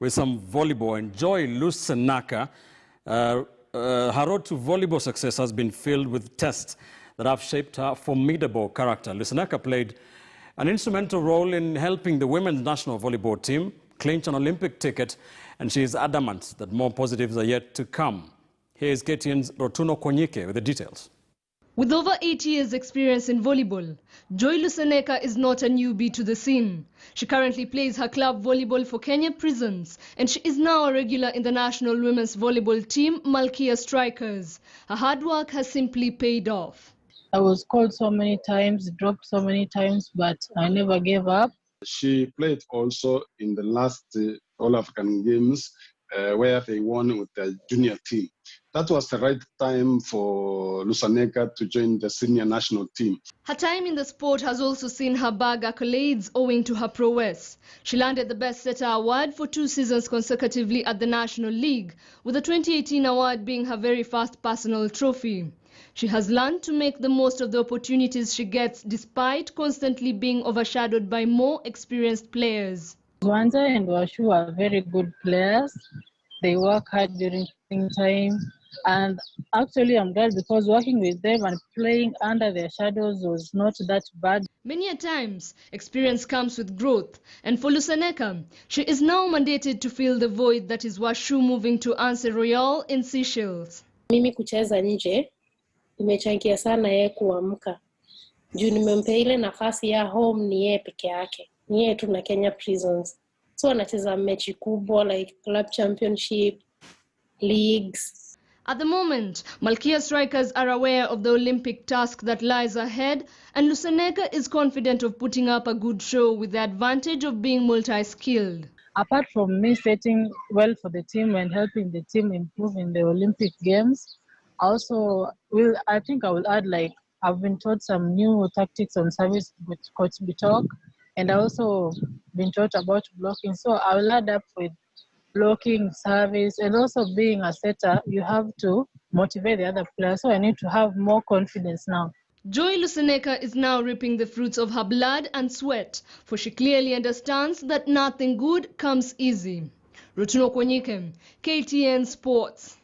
with some volleyball. And Joy Lusenaka, her road to volleyball success has been filled with tests that have shaped her formidable character. Lusenaka played an instrumental role in helping the women's national volleyball team clinch an Olympic ticket, and she is adamant that more positives are yet to come. Here is KTN's Rotuno Konyike with the details. With over 8 years' experience in volleyball, Joy Lusenaka is not a newbie to the scene. She currently plays her club volleyball for Kenya Prisons, and she is now a regular in the national women's volleyball team, Malkia Strikers. Her hard work has simply paid off. I was called so many times, dropped so many times, but I never gave up. She played also in the last All African Games where they won with the junior team. That was the right time for Lusenaka to join the senior national team. Her time in the sport has also seen her bag accolades owing to her prowess. She landed the Best Setter award for 2 seasons consecutively at the National League, with the 2018 award being her very first personal trophy. She has learned to make the most of the opportunities she gets despite constantly being overshadowed by more experienced players. Zwanza and Washu are very good players. They work hard during time, and actually I'm glad because working with them and playing under their shadows was not that bad. Many a times, experience comes with growth, and for Lusenaka, she is now mandated to fill the void that is Washu moving to Anse Royal in Seychelles. Mimi kucheza nje imechangia sana yeye kuamka. Juu nimempea ile nafasi ya home ni yeye peke yake. Ni yeye tu na Kenya Prisons. So anacheza mechi kubwa like club championship, leagues. At the moment, Malkia Strikers are aware of the Olympic task that lies ahead, and Lusenaka is confident of putting up a good show with the advantage of being multi-skilled. Apart from me setting well for the team and helping the team improve in the Olympic Games, I think I will add, like, I've been taught some new tactics on service with Coach Bitok, and I also been taught about blocking. So I will add up with blocking, service, and also being a setter, you have to motivate the other players. So I need to have more confidence now. Joy Lusenaka is now reaping the fruits of her blood and sweat, for she clearly understands that nothing good comes easy. Rotuno Konyike, KTN Sports.